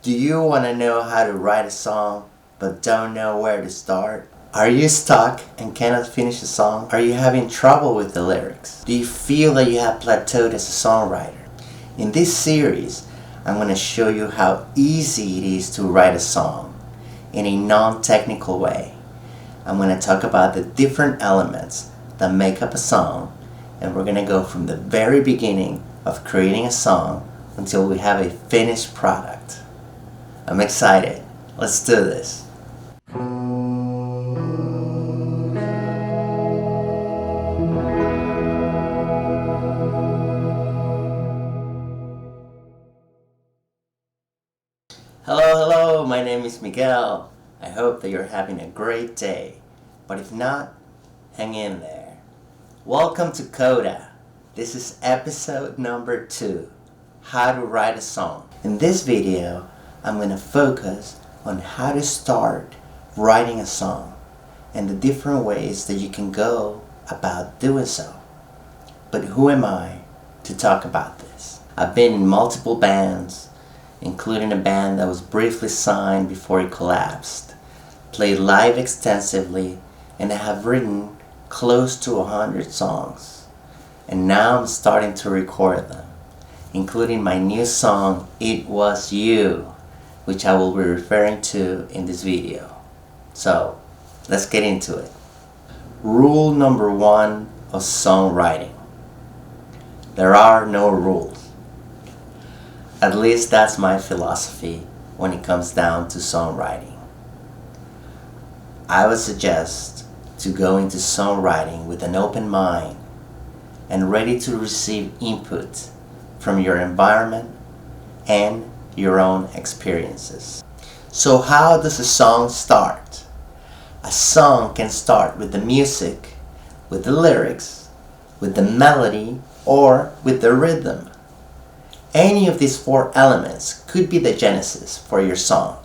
Do you want to know how to write a song but don't know where to start? Are you stuck and cannot finish a song? Are you having trouble with the lyrics? Do you feel that you have plateaued as a songwriter? In this series, I'm going to show you how easy it is to write a song in a non-technical way. I'm going to talk about the different elements that make up a song, and we're going to go from the very beginning of creating a song until we have a finished product. I'm excited. Let's do this. Hello, my name is Miguel. I hope that you're having a great day, but if not, hang in there. Welcome to CODA. This is episode number 2, how to write a song. In this video, I'm going to focus on how to start writing a song and the different ways that you can go about doing so. But who am I to talk about this? I've been in multiple bands, including a band that was briefly signed before it collapsed, played live extensively, and I have written close to 100 songs. And now I'm starting to record them, including my new song, It Was You, which I will be referring to in this video. So, let's get into it. Rule number 1 of songwriting. There are no rules. At least that's my philosophy when it comes down to songwriting. I would suggest to go into songwriting with an open mind and ready to receive input from your environment and your own experiences. So how does a song start? A song can start with the music, with the lyrics, with the melody, or with the rhythm. Any of these 4 elements could be the genesis for your song.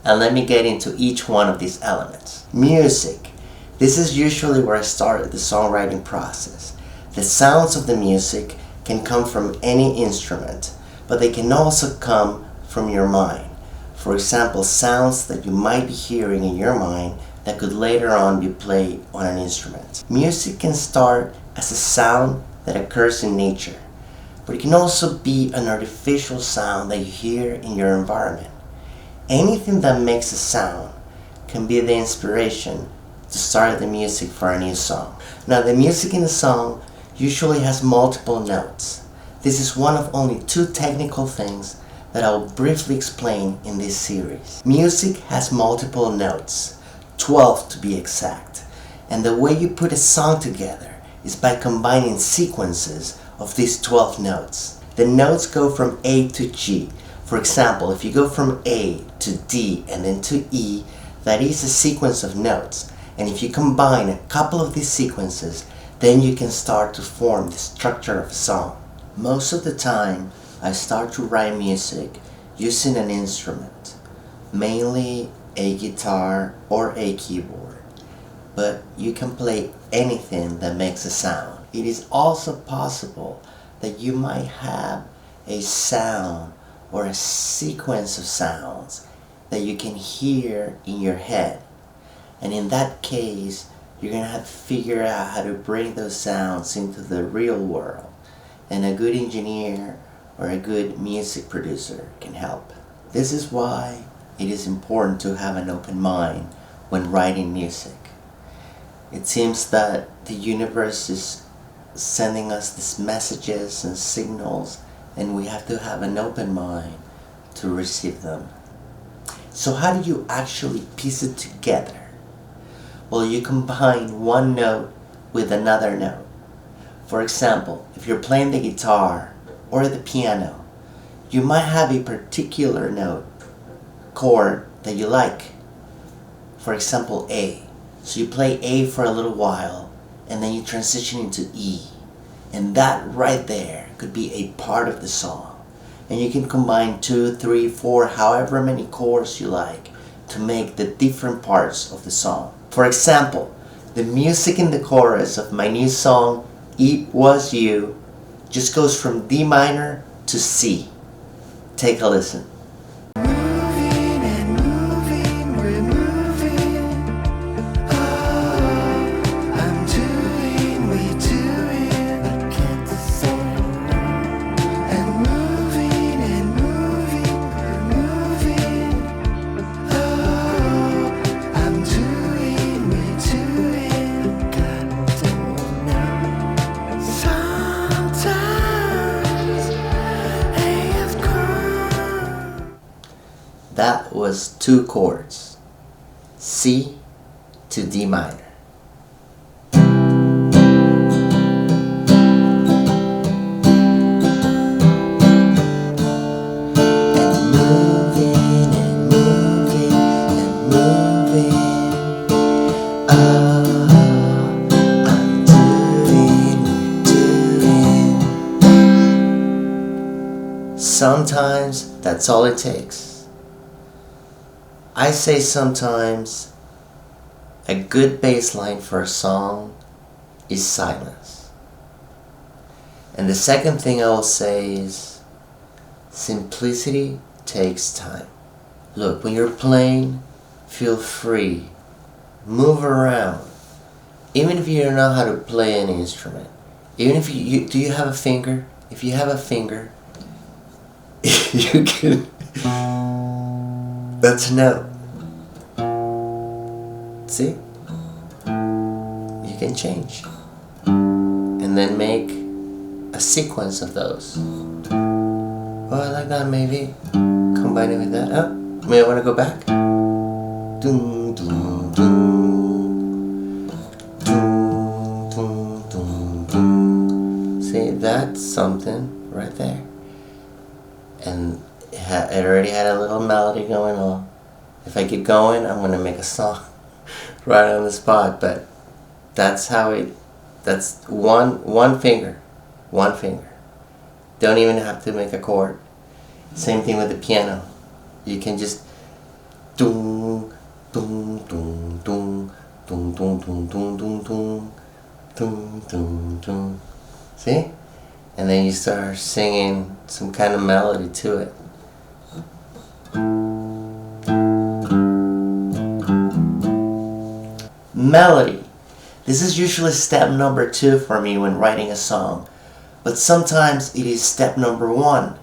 And let me get into each one of these elements. Music. This is usually where I started the songwriting process. The sounds of the music can come from any instrument, but they can also come from your mind. For example, sounds that you might be hearing in your mind that could later on be played on an instrument. Music can start as a sound that occurs in nature, but it can also be an artificial sound that you hear in your environment. Anything that makes a sound can be the inspiration to start the music for a new song. Now, the music in the song usually has multiple notes. This is one of only 2 technical things that I will briefly explain in this series. Music has multiple notes, 12 to be exact, and the way you put a song together is by combining sequences of these 12 notes. The notes go from A to G. For example, if you go from A to D and then to E, that is a sequence of notes. And if you combine a couple of these sequences, then you can start to form the structure of a song. Most of the time, I start to write music using an instrument, mainly a guitar or a keyboard. But you can play anything that makes a sound. It is also possible that you might have a sound or a sequence of sounds that you can hear in your head. And in that case, you're going to have to figure out how to bring those sounds into the real world. And a good engineer or a good music producer can help. This is why it is important to have an open mind when writing music. It seems that the universe is sending us these messages and signals, and we have to have an open mind to receive them. So how do you actually piece it together? Well, you combine one note with another note. For example, if you're playing the guitar or the piano, you might have a particular note, chord that you like. For example, A. So you play A for a little while, and then you transition into E. And that right there could be a part of the song. And you can combine 2, 3, 4, however many chords you like to make the different parts of the song. For example, the music in the chorus of my new song, It Was You, just goes from D minor to C. Take a listen. that was 2 chords, C to D minor. Sometimes that's all it takes. I say sometimes a good bass line for a song is silence. And the second thing I will say is simplicity takes time. Look, when you're playing, feel free. Move around. Even if you don't know how to play an instrument. Even if do you have a finger? If you have a finger, you can, that's a note. See? You can change. And then make a sequence of those. Oh, I like that, maybe. Combine it with that. Oh, maybe I want to go back. Dun, dun, dun. Dun, dun, dun, dun. See, that's something right there. And it already had a little melody going on. If I keep going, I'm going to make a song right on the spot. But that's how that's one finger. One finger. Don't even have to make a chord. Same thing with the piano. You can just doom, doom, doom, doom, doom, doom, doom, doom, doom, doom, doom, doom, doom. See? And then you start singing some kind of melody to it. Melody. This is usually step number 2 for me when writing a song. But sometimes it is step number 1.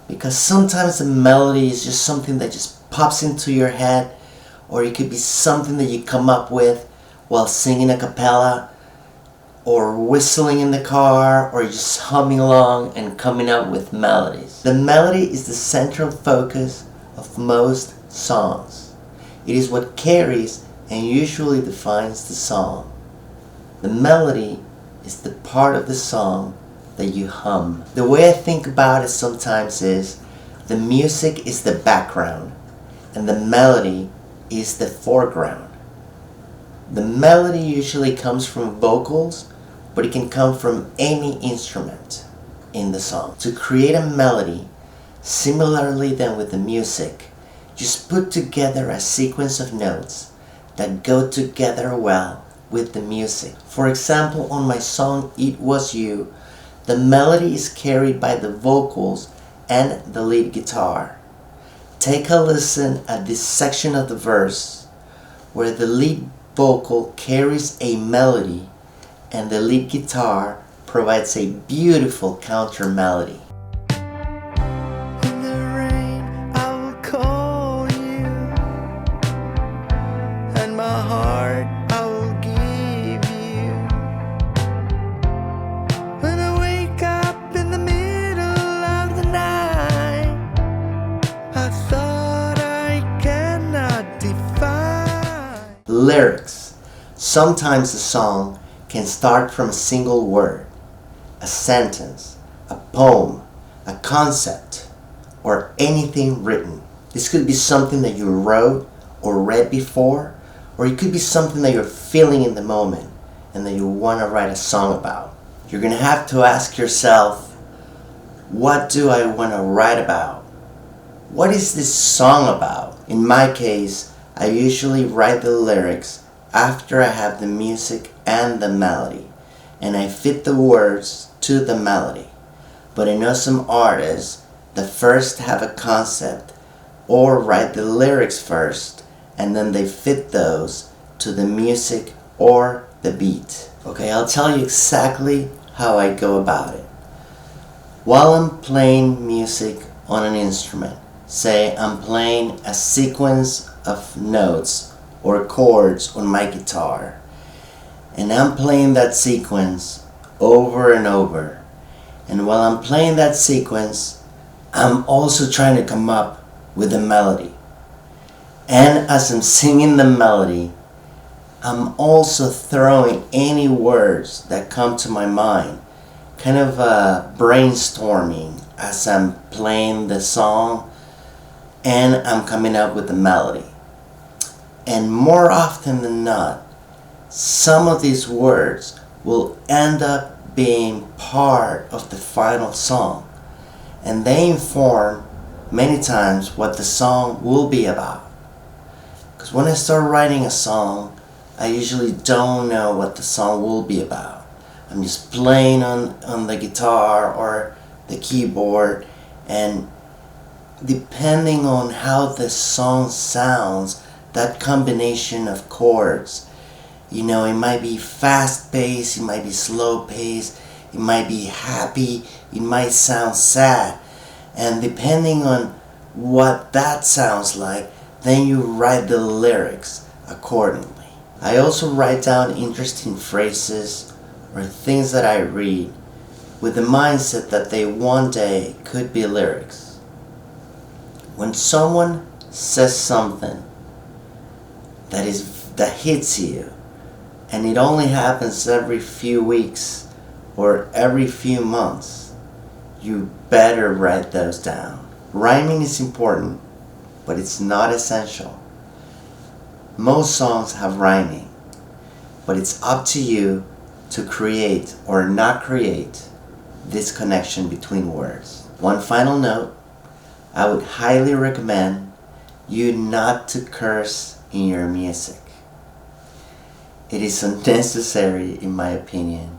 Because sometimes the melody is just something that just pops into your head. Or it could be something that you come up with while singing a cappella, or whistling in the car, or just humming along and coming up with melodies. The melody is the central focus of most songs. It is what carries and usually defines the song. The melody is the part of the song that you hum. The way I think about it sometimes is the music is the background and the melody is the foreground. The melody usually comes from vocals, but it can come from any instrument in the song. To create a melody, similarly than with the music, just put together a sequence of notes that go together well with the music. For example, on my song It Was You, the melody is carried by the vocals and the lead guitar. Take a listen at this section of the verse where the lead vocal carries a melody and the lead guitar provides a beautiful counter melody. In the rain I will call you, and my heart I will give you. When I wake up in the middle of the night, I thought I cannot define. Lyrics. Sometimes a song can start from a single word, a sentence, a poem, a concept, or anything written. This could be something that you wrote or read before, or it could be something that you're feeling in the moment and that you want to write a song about. You're going to have to ask yourself, what do I want to write about? What is this song about? In my case, I usually write the lyrics after I have the music and the melody, and I fit the words to the melody. But I know some artists that first have a concept or write the lyrics first, and then they fit those to the music or the beat. Okay, I'll tell you exactly how I go about it. While I'm playing music on an instrument, say I'm playing a sequence of notes or chords on my guitar, and I'm playing that sequence over and over, and while I'm playing that sequence, I'm also trying to come up with a melody. And as I'm singing the melody, I'm also throwing any words that come to my mind, kind of brainstorming as I'm playing the song, and I'm coming up with the melody. And more often than not, some of these words will end up being part of the final song, and they inform many times what the song will be about. Because when I start writing a song, I usually don't know what the song will be about. I'm just playing on the guitar or the keyboard, and depending on how the song sounds, that combination of chords, it might be fast paced, it might be slow paced, it might be happy, it might sound sad. And depending on what that sounds like, then you write the lyrics accordingly. I also write down interesting phrases or things that I read with the mindset that they one day could be lyrics. When someone says something that hits you, and it only happens every few weeks or every few months, you better write those down. Rhyming is important, but it's not essential. Most songs have rhyming, but it's up to you to create or not create this connection between words. One final note, I would highly recommend you not to curse in your music. It is unnecessary in my opinion,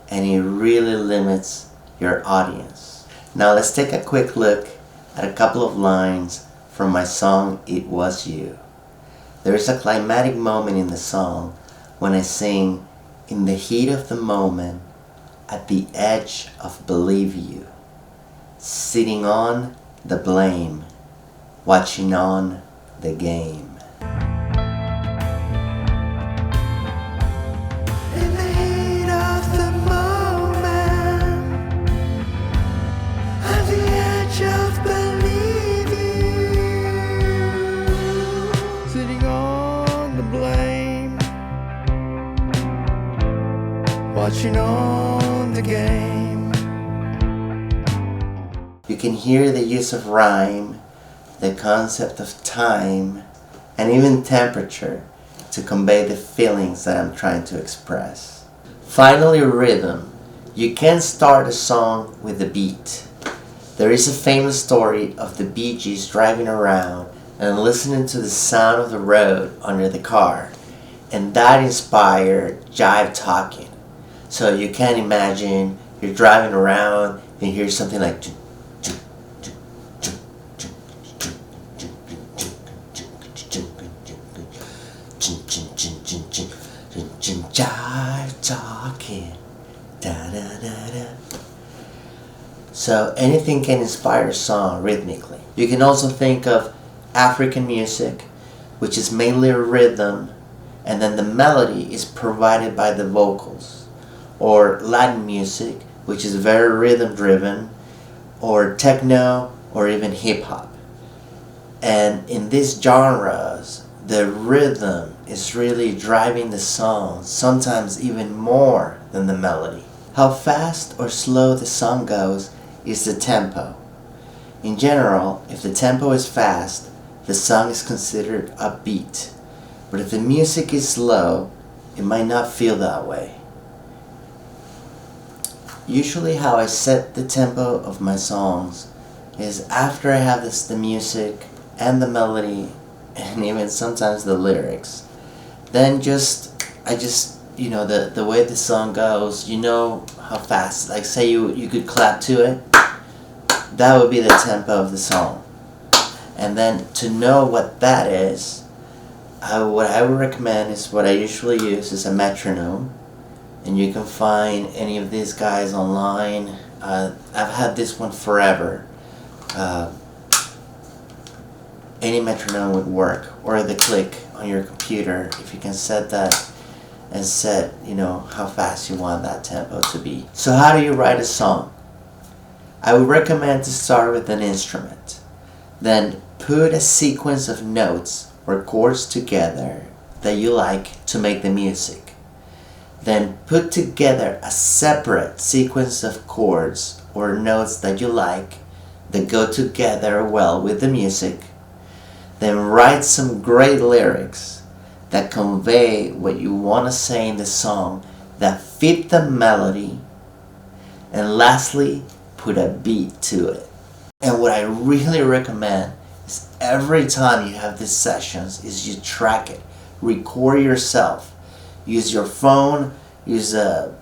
and it really limits your audience. Now let's take a quick look at a couple of lines from my song It Was You. There is a climatic moment in the song when I sing, "In the heat of the moment, at the edge of believe you, sitting on the blame, watching on the game." In the heat of the moment, at the edge of believe you, sitting on the blame, watching on the game. You can hear the use of rhyme, the concept of time, and even temperature to convey the feelings that I'm trying to express. Finally, rhythm. You can start a song with a beat. There is a famous story of the Bee Gees driving around and listening to the sound of the road under the car, and that inspired jive talking. So you can imagine you're driving around and you hear something like jive talking, da da da da. So anything can inspire a song rhythmically. You can also think of African music, which is mainly a rhythm, and then the melody is provided by the vocals. Or Latin music, which is very rhythm driven, or techno, or even hip hop. And in these genres, the rhythm is really driving the song, sometimes even more than the melody. How fast or slow the song goes is the tempo. In general, if the tempo is fast, the song is considered upbeat. But if the music is slow, it might not feel that way. Usually how I set the tempo of my songs is after I have the music and the melody and even sometimes the lyrics. Then the way the song goes, how fast, like say you could clap to it, that would be the tempo of the song. And then to know what that is, what I would recommend is what I usually use is a metronome. And you can find any of these guys online. I've had this one forever. Any metronome would work, or the click on your computer if you can set that and set how fast you want that tempo to be. So how do you write a song? I would recommend to start with an instrument, then put a sequence of notes or chords together that you like to make the music. Then put together a separate sequence of chords or notes that you like that go together well with the music. Then write some great lyrics that convey what you want to say in the song that fit the melody. And lastly, put a beat to it. And what I really recommend is every time you have these sessions is you track it. Record yourself. Use your phone, use a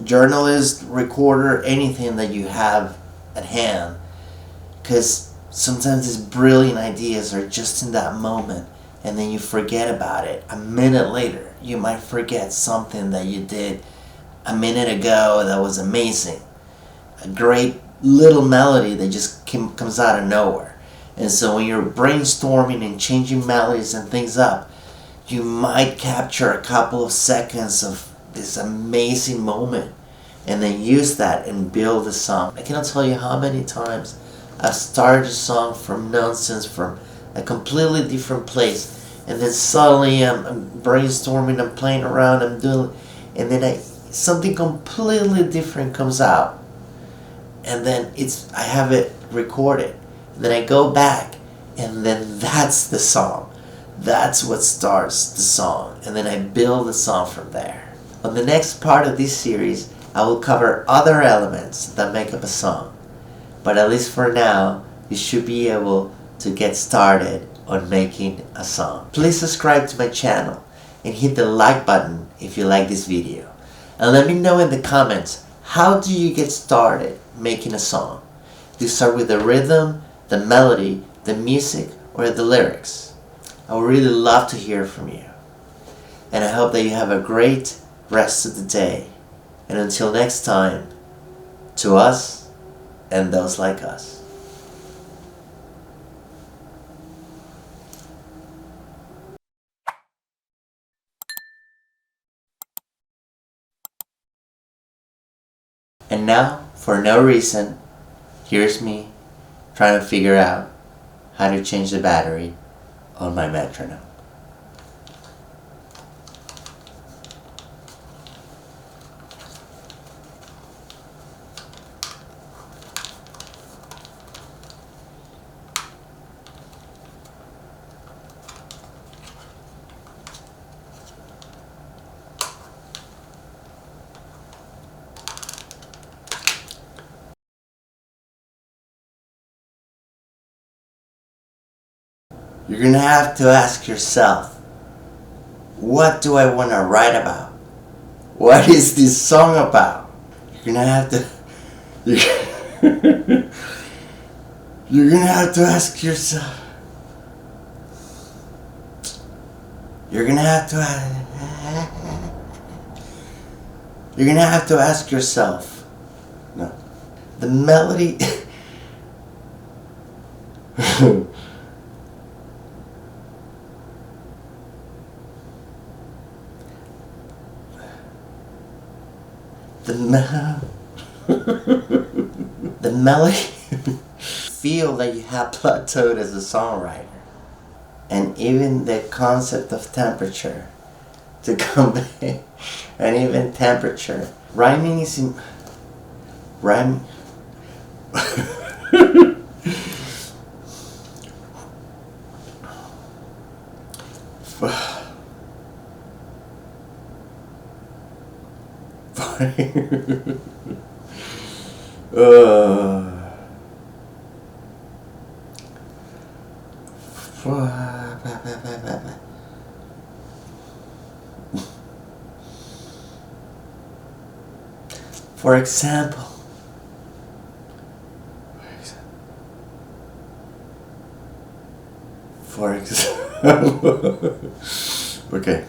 journalist recorder, anything that you have at hand. Because sometimes these brilliant ideas are just in that moment and then you forget about it. A minute later, you might forget something that you did a minute ago that was amazing. A great little melody that just comes out of nowhere. And so when you're brainstorming and changing melodies and things up, you might capture a couple of seconds of this amazing moment and then use that and build a song. I cannot tell you how many times I've started a song from nonsense, from a completely different place, and then suddenly I'm brainstorming, I'm playing around, I'm doing, and then something completely different comes out. And then I have it recorded. And then I go back, and then that's the song. That's what starts the song. And then I build the song from there. On the next part of this series, I will cover other elements that make up a song. But at least for now, you should be able to get started on making a song. Please subscribe to my channel and hit the like button if you like this video. And let me know in the comments, how do you get started making a song? Do you start with the rhythm, the melody, the music, or the lyrics? I would really love to hear from you. And I hope that you have a great rest of the day. And until next time, to us and those like us. And now, for no reason, here's me trying to figure out how to change the battery on my metronome. You're gonna have to ask yourself, what do I want to write about? What is this song about? You're gonna have to you're gonna have to ask yourself. You're gonna have to ask yourself. No. The melody the melody feel that you have plateaued as a songwriter, and even the concept of temperature to convey an even temperature. Rhyming is rhyming For example, okay.